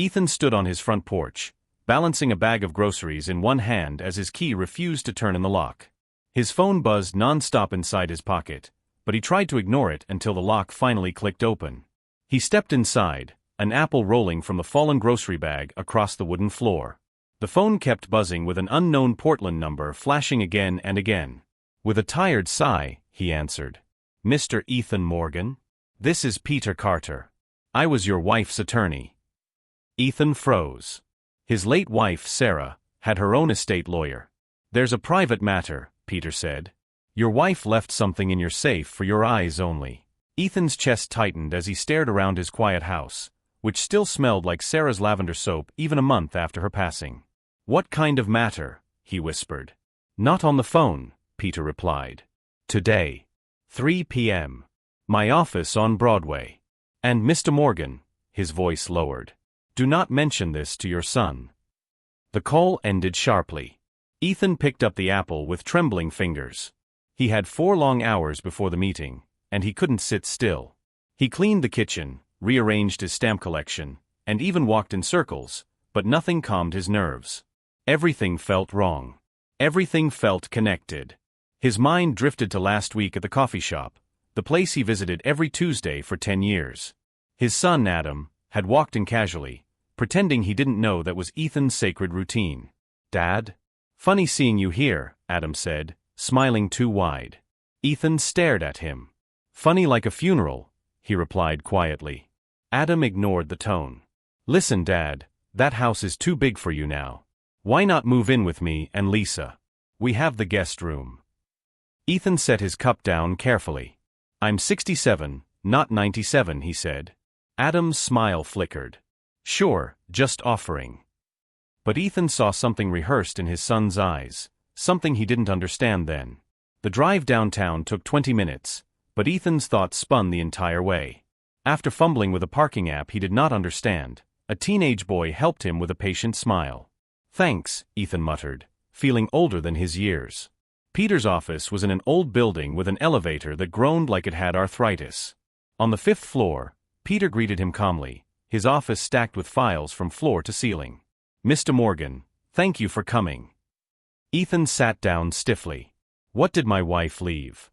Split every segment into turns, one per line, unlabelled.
Ethan stood on his front porch, balancing a bag of groceries in one hand as his key refused to turn in the lock. His phone buzzed non-stop inside his pocket, but he tried to ignore it until the lock finally clicked open. He stepped inside, an apple rolling from the fallen grocery bag across the wooden floor. The phone kept buzzing with an unknown Portland number flashing again and again. With a tired sigh, he answered. "Mr. Ethan Morgan? This is Peter Carter. I was your wife's attorney." Ethan froze. His late wife, Sarah, had her own estate lawyer. "There's a private matter," Peter said. "Your wife left something in your safe for your eyes only." Ethan's chest tightened as he stared around his quiet house, which still smelled like Sarah's lavender soap even a month after her passing. "What kind of matter?" he whispered. "Not on the phone," Peter replied. "Today. 3 p.m. My office on Broadway. And Mr. Morgan," his voice lowered, "do not mention this to your son." The call ended sharply. Ethan picked up the apple with trembling fingers. He had 4 long hours before the meeting, and he couldn't sit still. He cleaned the kitchen, rearranged his stamp collection, and even walked in circles, but nothing calmed his nerves. Everything felt wrong. Everything felt connected. His mind drifted to last week at the coffee shop, the place he visited every Tuesday for 10 years. His son, Adam, had walked in casually, pretending he didn't know that was Ethan's sacred routine. "Dad? Funny seeing you here," Adam said, smiling too wide. Ethan stared at him. "Funny like a funeral," he replied quietly. Adam ignored the tone. "Listen, Dad, that house is too big for you now. Why not move in with me and Lisa? We have the guest room." Ethan set his cup down carefully. "I'm 67, not 97, he said. Adam's smile flickered. "Sure, just offering." But Ethan saw something rehearsed in his son's eyes, something he didn't understand then. The drive downtown took 20 minutes, but Ethan's thoughts spun the entire way. After fumbling with a parking app he did not understand, a teenage boy helped him with a patient smile. "Thanks," Ethan muttered, feeling older than his years. Peter's office was in an old building with an elevator that groaned like it had arthritis. On the 5th floor, Peter greeted him calmly, his office stacked with files from floor to ceiling. "Mr. Morgan, thank you for coming." Ethan sat down stiffly. "What did my wife leave?"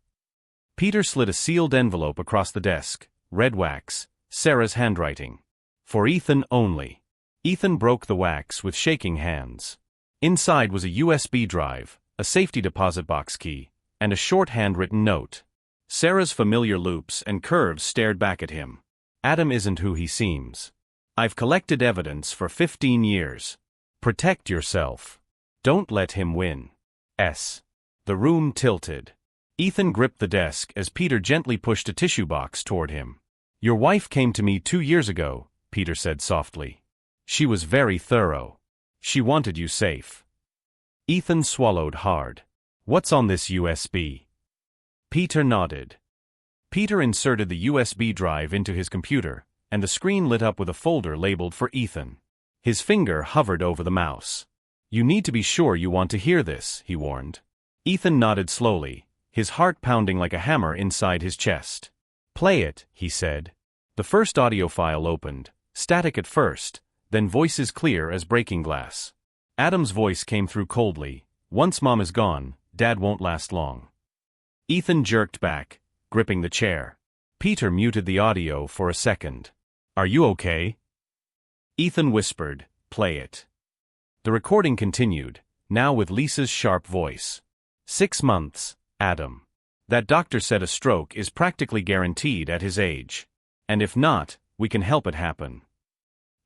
Peter slid a sealed envelope across the desk, red wax, Sarah's handwriting. "For Ethan only." Ethan broke the wax with shaking hands. Inside was a USB drive, a safety deposit box key, and a short handwritten note. Sarah's familiar loops and curves stared back at him. "Adam isn't who he seems. I've collected evidence for 15 years. Protect yourself. Don't let him win. S." The room tilted. Ethan gripped the desk as Peter gently pushed a tissue box toward him. "Your wife came to me 2 years ago," Peter said softly. "She was very thorough. She wanted you safe." Ethan swallowed hard. "What's on this USB?" Peter nodded. Peter inserted the USB drive into his computer, and the screen lit up with a folder labeled for Ethan. His finger hovered over the mouse. "You need to be sure you want to hear this," he warned. Ethan nodded slowly, his heart pounding like a hammer inside his chest. "Play it," he said. The first audio file opened, static at first, then voices clear as breaking glass. Adam's voice came through coldly. "Once Mom is gone, Dad won't last long." Ethan jerked back, gripping the chair. Peter muted the audio for a second. "Are you okay?" Ethan whispered, "Play it." The recording continued, now with Lisa's sharp voice. 6 months, Adam. That doctor said a stroke is practically guaranteed at his age. And if not, we can help it happen."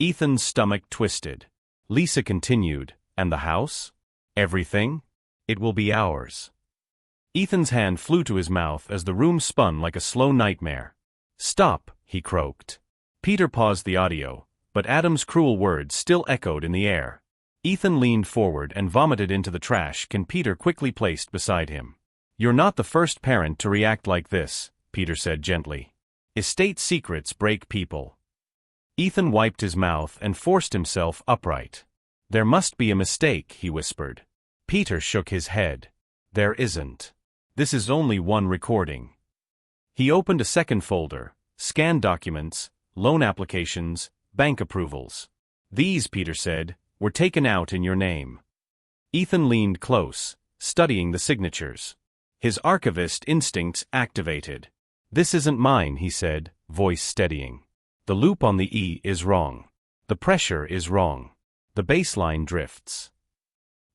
Ethan's stomach twisted. Lisa continued, "And the house? Everything? It will be ours." Ethan's hand flew to his mouth as the room spun like a slow nightmare. "Stop," he croaked. Peter paused the audio, but Adam's cruel words still echoed in the air. Ethan leaned forward and vomited into the trash can Peter quickly placed beside him. "You're not the first parent to react like this," Peter said gently. "Estate secrets break people." Ethan wiped his mouth and forced himself upright. "There must be a mistake," he whispered. Peter shook his head. "There isn't. This is only one recording." He opened a second folder, scanned documents, loan applications, bank approvals. These, Peter said, were taken out in your name. Ethan leaned close, studying the signatures. His archivist instincts activated. This isn't mine, he said, voice steadying. The loop on the E is wrong. The pressure is wrong. The baseline drifts.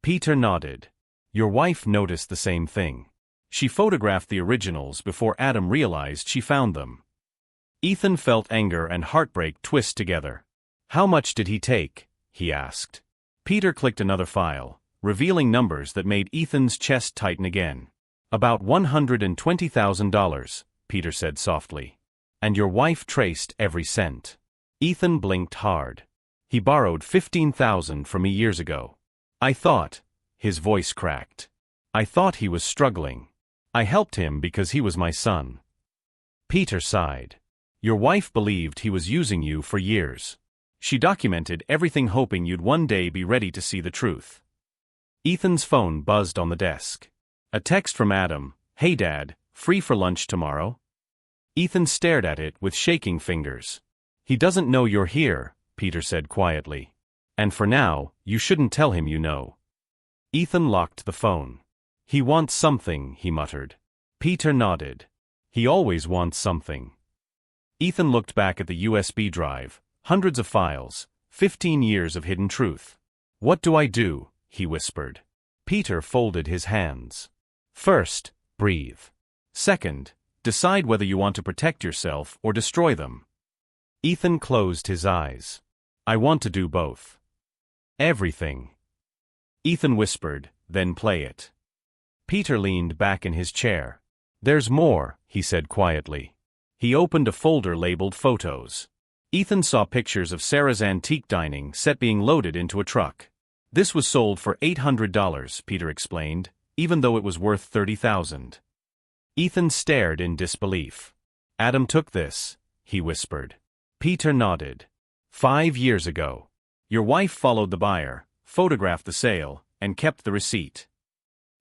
Peter nodded. Your wife noticed the same thing. She photographed the originals before Adam realized she found them. Ethan felt anger and heartbreak twist together. How much did he take? He asked. Peter clicked another file, revealing numbers that made Ethan's chest tighten again. About $120,000, Peter said softly. And your wife traced every cent. Ethan blinked hard. He borrowed $15,000 from me years ago. I thought, his voice cracked. I thought he was struggling. I helped him because he was my son. Peter sighed. Your wife believed he was using you for years. She documented everything hoping you'd one day be ready to see the truth. Ethan's phone buzzed on the desk. A text from Adam. Hey Dad, free for lunch tomorrow? Ethan stared at it with shaking fingers. He doesn't know you're here, Peter said quietly. And for now, you shouldn't tell him you know. Ethan locked the phone. He wants something, he muttered. Peter nodded. He always wants something. Ethan looked back at the USB drive, hundreds of files, 15 years of hidden truth. What do I do? He whispered. Peter folded his hands. First, breathe. Second, decide whether you want to protect yourself or destroy them. Ethan closed his eyes. I want to do both. Everything. Ethan whispered, then play it. Peter leaned back in his chair. There's more, he said quietly. He opened a folder labeled Photos. Ethan saw pictures of Sarah's antique dining set being loaded into a truck. This was sold for $800, Peter explained, even though it was worth $30,000. Ethan stared in disbelief. Adam took this, he whispered. Peter nodded. 5 years ago. Your wife followed the buyer, photographed the sale, and kept the receipt.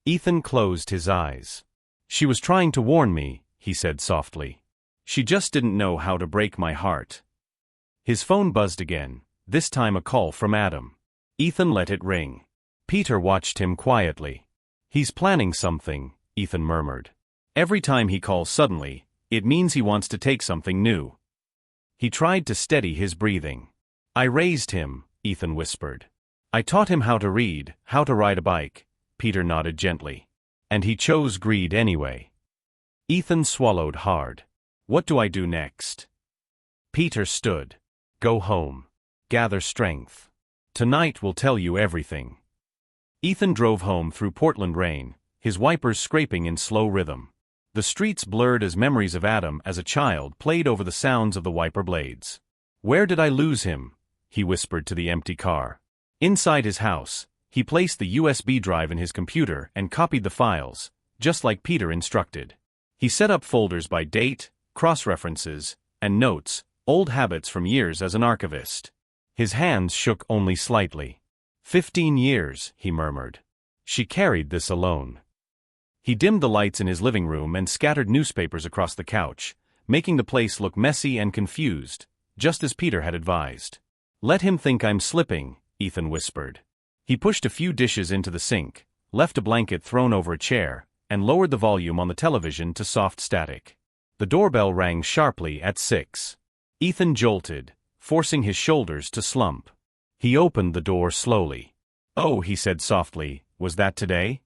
Ethan closed his eyes. She was trying to warn me, he said softly. She just didn't know how to break my heart. His phone buzzed again, this time a call from Adam. Ethan let it ring. Peter watched him quietly. He's planning something, Ethan murmured. Every time he calls suddenly, it means he wants to take something new. He tried to steady his breathing. I raised him, Ethan whispered. I taught him how to read, how to ride a bike, Peter nodded gently. And he chose greed anyway. Ethan swallowed hard. What do I do next? Peter stood. Go home. Gather strength. Tonight will tell you everything. Ethan drove home through Portland rain, his wipers scraping in slow rhythm. The streets blurred as memories of Adam as a child played over the sounds of the wiper blades. Where did I lose him? He whispered to the empty car. Inside his house, he placed the USB drive in his computer and copied the files, just like Peter instructed. He set up folders by date, cross-references, and notes, old habits from years as an archivist. His hands shook only slightly. 15 years, he murmured. She carried this alone. He dimmed the lights in his living room and scattered newspapers across the couch, making the place look messy and confused, just as Peter had advised. Let him think I'm slipping, Ethan whispered. He pushed a few dishes into the sink, left a blanket thrown over a chair, and lowered the volume on the television to soft static. The doorbell rang sharply at 6. Ethan jolted, forcing his shoulders to slump. He opened the door slowly. Oh, he said softly, was that today?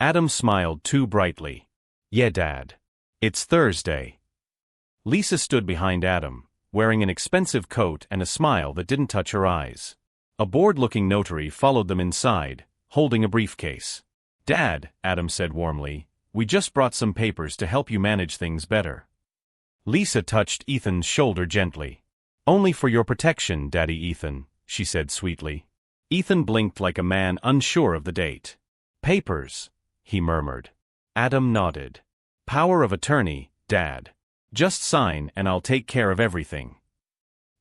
Adam smiled too brightly. Yeah, Dad. It's Thursday. Lisa stood behind Adam, wearing an expensive coat and a smile that didn't touch her eyes. A bored-looking notary followed them inside, holding a briefcase. Dad, Adam said warmly, we just brought some papers to help you manage things better. Lisa touched Ethan's shoulder gently. Only for your protection, Daddy Ethan, she said sweetly. Ethan blinked like a man unsure of the date. Papers, he murmured. Adam nodded. Power of attorney, Dad. Just sign and I'll take care of everything.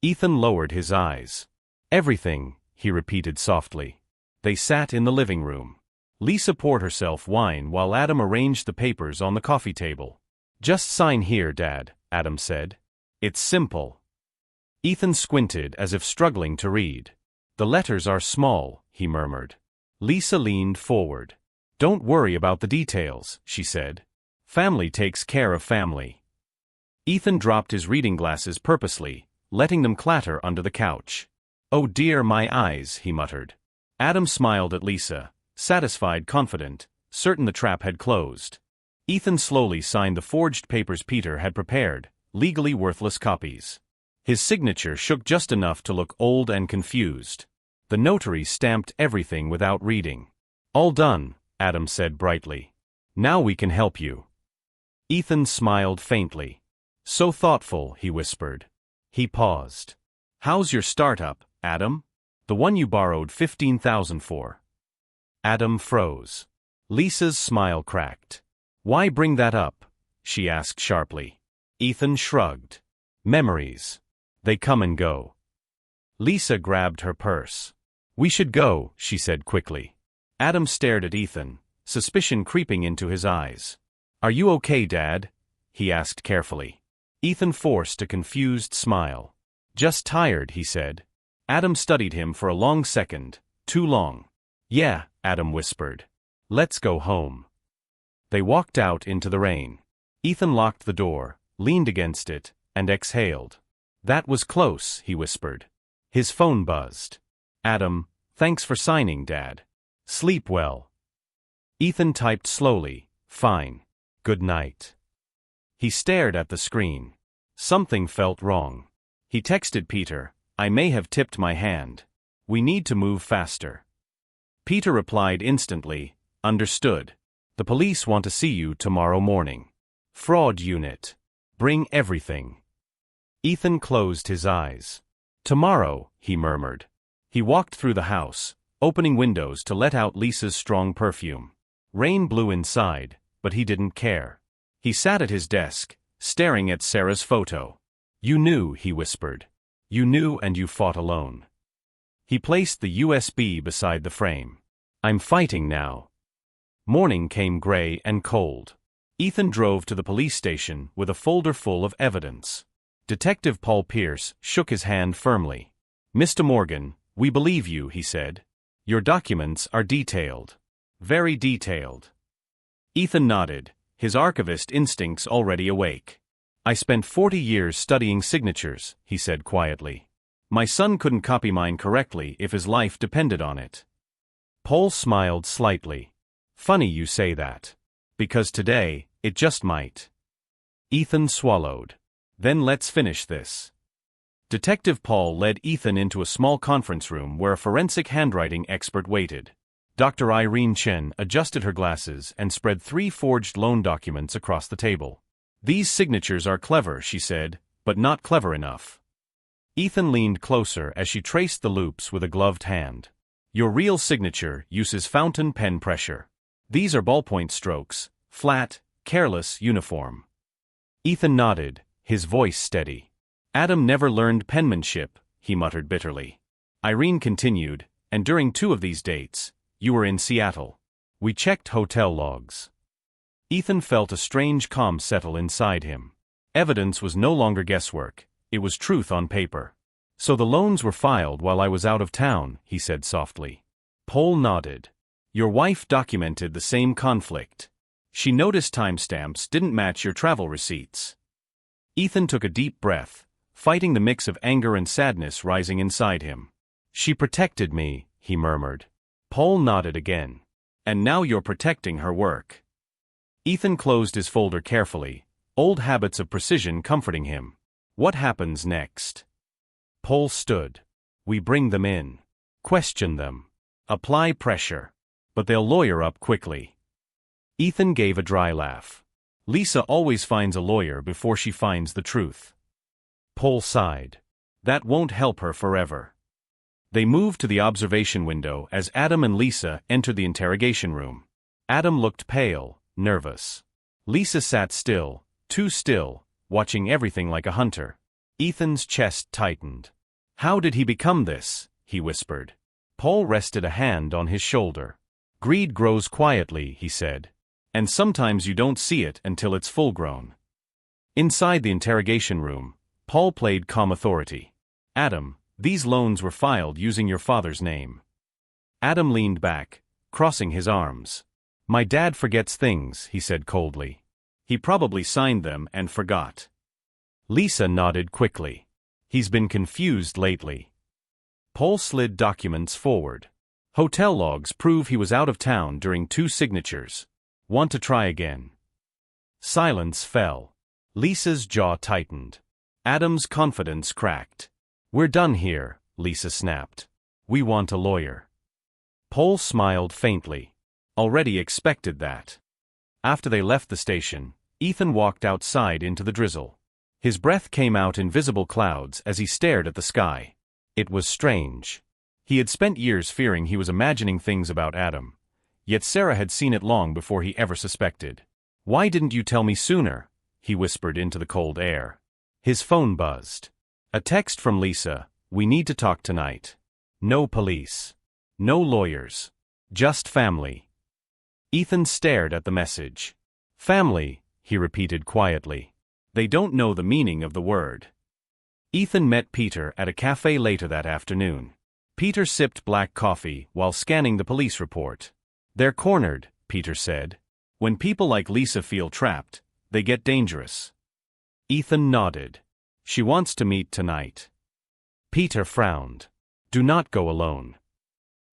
Ethan lowered his eyes. Everything, he repeated softly. They sat in the living room. Lisa poured herself wine while Adam arranged the papers on the coffee table. Just sign here, Dad, Adam said. It's simple. Ethan squinted as if struggling to read. The letters are small, he murmured. Lisa leaned forward. Don't worry about the details, she said. Family takes care of family. Ethan dropped his reading glasses purposely, letting them clatter under the couch. Oh dear, my eyes, he muttered. Adam smiled at Lisa, satisfied, confident, certain the trap had closed. Ethan slowly signed the forged papers Peter had prepared, legally worthless copies. His signature shook just enough to look old and confused. The notary stamped everything without reading. All done, Adam said brightly. Now we can help you. Ethan smiled faintly. So thoughtful, he whispered. He paused. How's your startup, Adam? The one you borrowed $15,000 for. Adam froze. Lisa's smile cracked. Why bring that up? She asked sharply. Ethan shrugged. Memories. They come and go. Lisa grabbed her purse. We should go, she said quickly. Adam stared at Ethan, suspicion creeping into his eyes. Are you okay, Dad? He asked carefully. Ethan forced a confused smile. Just tired, he said. Adam studied him for a long second, too long. Yeah, Adam whispered. Let's go home. They walked out into the rain. Ethan locked the door, leaned against it, and exhaled. That was close, he whispered. His phone buzzed. Adam, thanks for signing, Dad. Sleep well. Ethan typed slowly, fine. Good night. He stared at the screen. Something felt wrong. He texted Peter, I may have tipped my hand. We need to move faster. Peter replied instantly, understood. The police want to see you tomorrow morning. Fraud unit. Bring everything. Ethan closed his eyes. Tomorrow, he murmured. He walked through the house, opening windows to let out Lisa's strong perfume. Rain blew inside, but he didn't care. He sat at his desk, staring at Sarah's photo. You knew, he whispered. You knew and you fought alone. He placed the USB beside the frame. I'm fighting now. Morning came gray and cold. Ethan drove to the police station with a folder full of evidence. Detective Paul Pierce shook his hand firmly. Mr. Morgan, we believe you, he said. Your documents are detailed. Very detailed. Ethan nodded, his archivist instincts already awake. I spent 40 years studying signatures, he said quietly. My son couldn't copy mine correctly if his life depended on it. Paul smiled slightly. Funny you say that. Because today, it just might. Ethan swallowed. Then let's finish this. Detective Paul led Ethan into a small conference room where a forensic handwriting expert waited. Dr. Irene Chen adjusted her glasses and spread 3 forged loan documents across the table. These signatures are clever, she said, but not clever enough. Ethan leaned closer as she traced the loops with a gloved hand. Your real signature uses fountain pen pressure. These are ballpoint strokes, flat, careless, uniform. Ethan nodded, his voice steady. Adam never learned penmanship, he muttered bitterly. Irene continued, and during 2 of these dates, you were in Seattle. We checked hotel logs. Ethan felt a strange calm settle inside him. Evidence was no longer guesswork, it was truth on paper. So the loans were filed while I was out of town, he said softly. Paul nodded. Your wife documented the same conflict. She noticed timestamps didn't match your travel receipts. Ethan took a deep breath, fighting the mix of anger and sadness rising inside him. She protected me, he murmured. Paul nodded again. And now you're protecting her work. Ethan closed his folder carefully, old habits of precision comforting him. What happens next? Paul stood. We bring them in. Question them. Apply pressure. But they'll lawyer up quickly. Ethan gave a dry laugh. Lisa always finds a lawyer before she finds the truth. Paul sighed. That won't help her forever. They moved to the observation window as Adam and Lisa entered the interrogation room. Adam looked pale, nervous. Lisa sat still, too still, watching everything like a hunter. Ethan's chest tightened. How did he become this? He whispered. Paul rested a hand on his shoulder. Greed grows quietly, he said. And sometimes you don't see it until it's full-grown. Inside the interrogation room, Paul played calm authority. Adam, These loans were filed using your father's name. Adam leaned back, crossing his arms. My dad forgets things, he said coldly. He probably signed them and forgot. Lisa nodded quickly. He's been confused lately. Paul slid documents forward. Hotel logs prove he was out of town during 2 signatures. Want to try again? Silence fell. Lisa's jaw tightened. Adam's confidence cracked. We're done here, Lisa snapped. We want a lawyer. Paul smiled faintly. Already expected that. After they left the station, Ethan walked outside into the drizzle. His breath came out in visible clouds as he stared at the sky. It was strange. He had spent years fearing he was imagining things about Adam, yet Sarah had seen it long before he ever suspected. Why didn't you tell me sooner? He whispered into the cold air. His phone buzzed. A text from Lisa, we need to talk tonight. No police. No lawyers. Just family. Ethan stared at the message. Family, he repeated quietly. They don't know the meaning of the word. Ethan met Peter at a cafe later that afternoon. Peter sipped black coffee while scanning the police report. They're cornered, Peter said. When people like Lisa feel trapped, they get dangerous. Ethan nodded. She wants to meet tonight. Peter frowned. Do not go alone.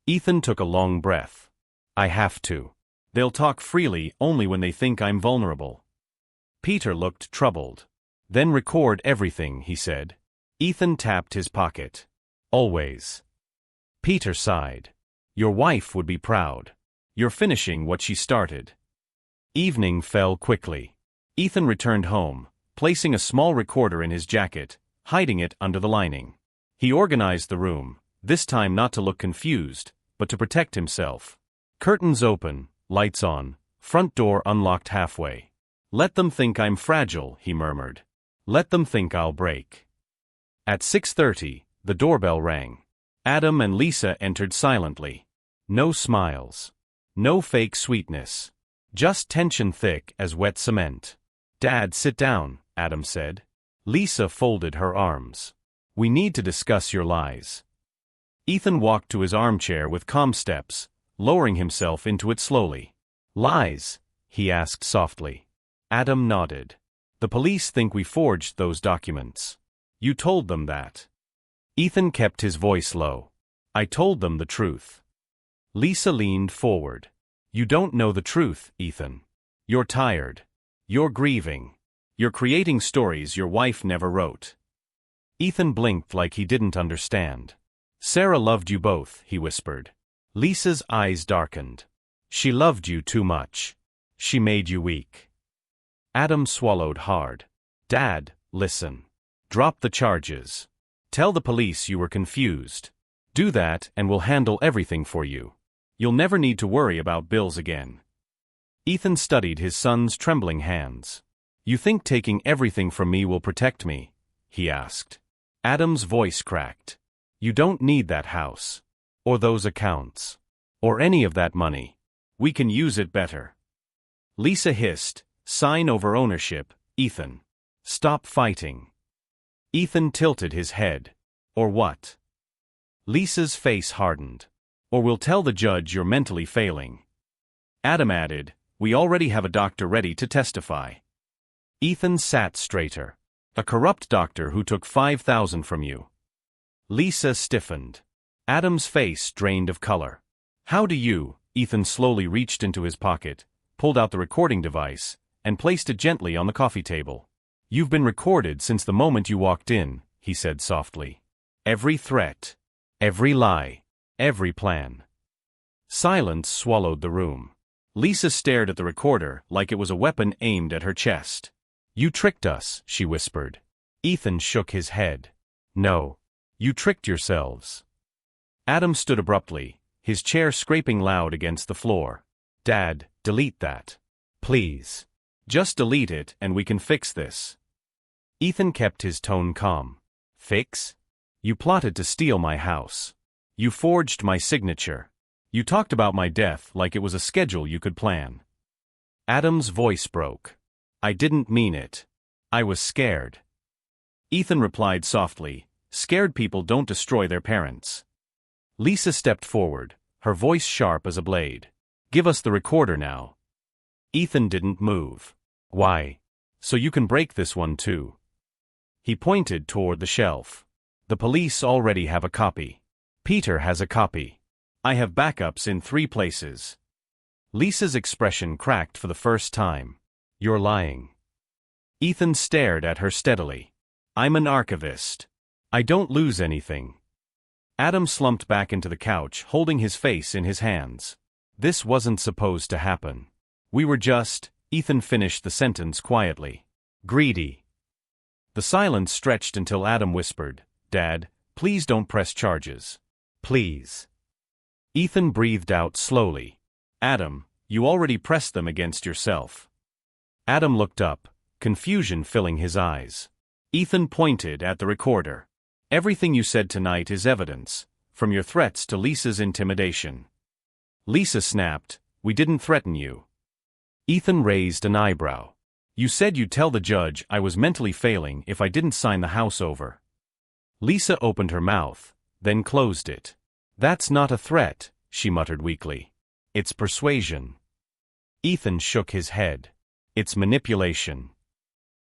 Ethan took a long breath. I have to. They'll talk freely only when they think I'm vulnerable. Peter looked troubled. Then record everything, he said. Ethan tapped his pocket. Always. Peter sighed. Your wife would be proud. You're finishing what she started. Evening fell quickly. Ethan returned home, placing a small recorder in his jacket, hiding it under the lining. He organized the room, this time not to look confused, but to protect himself. Curtains open, lights on, front door unlocked halfway. Let them think I'm fragile, he murmured. Let them think I'll break. At 6:30, the doorbell rang. Adam and Lisa entered silently. No smiles. No fake sweetness. Just tension thick as wet cement. Dad, sit down, Adam said. Lisa folded her arms. We need to discuss your lies. Ethan walked to his armchair with calm steps, lowering himself into it slowly. Lies? He asked softly. Adam nodded. The police think we forged those documents. You told them that. Ethan kept his voice low. I told them the truth. Lisa leaned forward. You don't know the truth, Ethan. You're tired. You're grieving. You're creating stories your wife never wrote. Ethan blinked like he didn't understand. Sarah loved you both, he whispered. Lisa's eyes darkened. She loved you too much. She made you weak. Adam swallowed hard. Dad, listen. Drop the charges. Tell the police you were confused. Do that and we'll handle everything for you. You'll never need to worry about bills again. Ethan studied his son's trembling hands. You think taking everything from me will protect me? He asked. Adam's voice cracked. You don't need that house. Or those accounts. Or any of that money. We can use it better. Lisa hissed, sign over ownership, Ethan. Stop fighting. Ethan tilted his head. Or what? Lisa's face hardened. Or we'll tell the judge you're mentally failing. Adam added, we already have a doctor ready to testify. Ethan sat straighter. A corrupt doctor who took $5,000 from you. Lisa stiffened. Adam's face drained of color. How do you? Ethan slowly reached into his pocket, pulled out the recording device, and placed it gently on the coffee table. You've been recorded since the moment you walked in, he said softly. Every threat. Every lie. Every plan. Silence swallowed the room. Lisa stared at the recorder like it was a weapon aimed at her chest. You tricked us, she whispered. Ethan shook his head. No. You tricked yourselves. Adam stood abruptly, his chair scraping loud against the floor. Dad, delete that. Please. Just delete it and we can fix this. Ethan kept his tone calm. Fix? You plotted to steal my house. You forged my signature. You talked about my death like it was a schedule you could plan. Adam's voice broke. I didn't mean it. I was scared. Ethan replied softly, Scared people don't destroy their parents. Lisa stepped forward, her voice sharp as a blade. Give us the recorder now. Ethan didn't move. Why? So you can break this one too. He pointed toward the shelf. The police already have a copy. Peter has a copy. I have backups in 3 places. Lisa's expression cracked for the first time. You're lying. Ethan stared at her steadily. I'm an archivist. I don't lose anything. Adam slumped back into the couch, holding his face in his hands. This wasn't supposed to happen. We were just, Ethan finished the sentence quietly. Greedy. The silence stretched until Adam whispered, Dad, please don't press charges. Please. Ethan breathed out slowly. Adam, you already pressed them against yourself. Adam looked up, confusion filling his eyes. Ethan pointed at the recorder. Everything you said tonight is evidence, from your threats to Lisa's intimidation. Lisa snapped, we didn't threaten you. Ethan raised an eyebrow. You said you'd tell the judge I was mentally failing if I didn't sign the house over. Lisa opened her mouth, then closed it. That's not a threat, she muttered weakly. It's persuasion. Ethan shook his head. It's manipulation.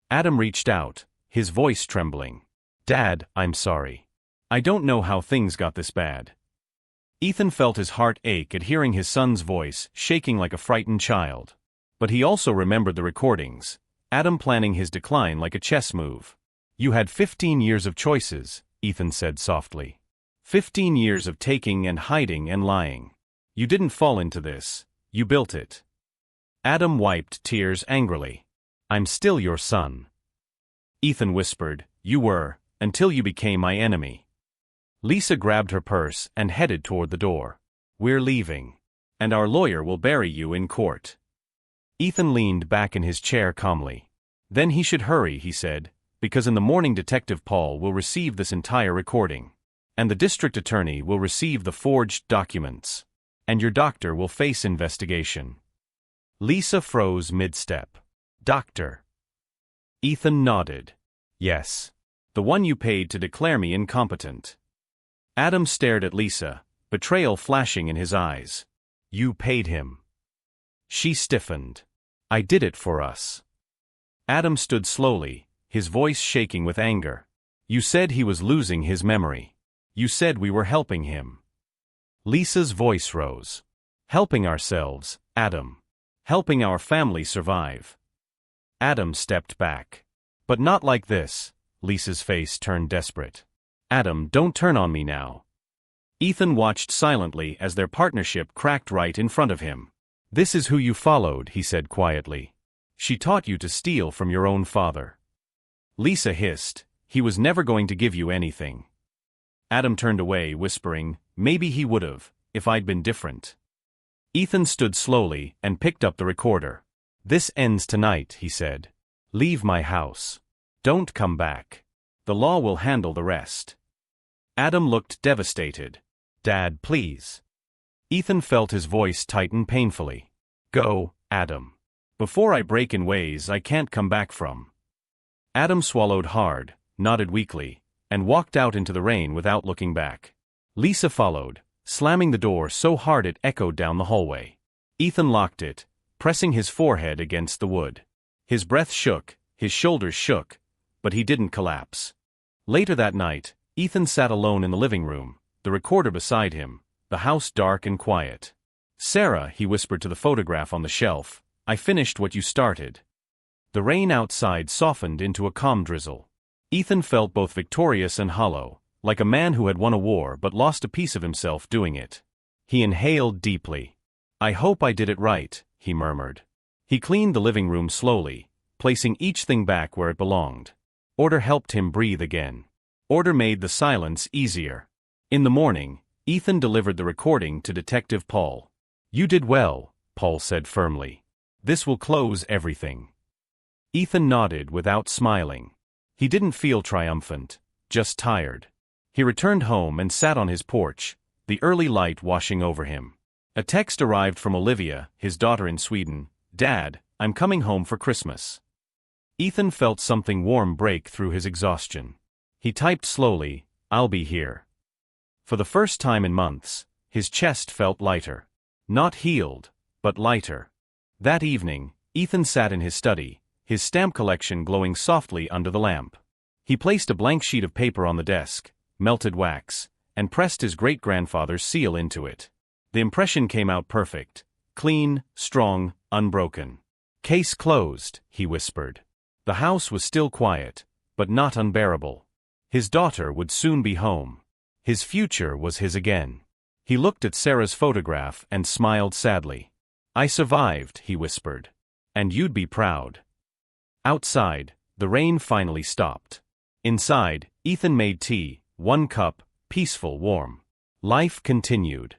Adam reached out, his voice trembling. Dad, I'm sorry. I don't know how things got this bad. Ethan felt his heart ache at hearing his son's voice, shaking like a frightened child. But he also remembered the recordings, Adam planning his decline like a chess move. You had 15 years of choices, Ethan said softly. 15 years of taking and hiding and lying. You didn't fall into this, you built it. Adam wiped tears angrily. I'm still your son. Ethan whispered, you were, until you became my enemy. Lisa grabbed her purse and headed toward the door. We're leaving. And our lawyer will bury you in court. Ethan leaned back in his chair calmly. Then he should hurry, he said, because in the morning Detective Paul will receive this entire recording. And the district attorney will receive the forged documents. And your doctor will face investigation. Lisa froze mid-step. Doctor. Ethan nodded. Yes. The one you paid to declare me incompetent. Adam stared at Lisa, betrayal flashing in his eyes. You paid him. She stiffened. I did it for us. Adam stood slowly, his voice shaking with anger. You said he was losing his memory. You said we were helping him. Lisa's voice rose. Helping ourselves, Adam. Helping our family survive. Adam stepped back. But not like this. Lisa's face turned desperate. Adam, don't turn on me now. Ethan watched silently as their partnership cracked right in front of him. This is who you followed, he said quietly. She taught you to steal from your own father. Lisa hissed, he was never going to give you anything. Adam turned away, whispering, maybe he would've, if I'd been different. Ethan stood slowly and picked up the recorder. This ends tonight, he said. Leave my house. Don't come back. The law will handle the rest. Adam looked devastated. Dad, please. Ethan felt his voice tighten painfully. Go, Adam. Before I break in ways I can't come back from. Adam swallowed hard, nodded weakly, and walked out into the rain without looking back. Lisa followed, slamming the door so hard it echoed down the hallway. Ethan locked it, pressing his forehead against the wood. His breath shook, his shoulders shook, but he didn't collapse. Later that night, Ethan sat alone in the living room, the recorder beside him, the house dark and quiet. Sarah, he whispered to the photograph on the shelf, I finished what you started. The rain outside softened into a calm drizzle. Ethan felt both victorious and hollow, like a man who had won a war but lost a piece of himself doing it. He inhaled deeply. I hope I did it right, he murmured. He cleaned the living room slowly, placing each thing back where it belonged. Order helped him breathe again. Order made the silence easier. In the morning, Ethan delivered the recording to Detective Paul. You did well, Paul said firmly. This will close everything. Ethan nodded without smiling. He didn't feel triumphant, just tired. He returned home and sat on his porch, the early light washing over him. A text arrived from Olivia, his daughter in Sweden. Dad, I'm coming home for Christmas. Ethan felt something warm break through his exhaustion. He typed slowly, I'll be here. For the first time in months, his chest felt lighter. Not healed, but lighter. That evening, Ethan sat in his study, his stamp collection glowing softly under the lamp. He placed a blank sheet of paper on the desk, melted wax, and pressed his great-grandfather's seal into it. The impression came out perfect, clean, strong, unbroken. "Case closed," he whispered. The house was still quiet, but not unbearable. His daughter would soon be home. His future was his again. He looked at Sarah's photograph and smiled sadly. "I survived," he whispered. "And you'd be proud." Outside, the rain finally stopped. Inside, Ethan made tea, 1 cup, peaceful, warm. Life continued.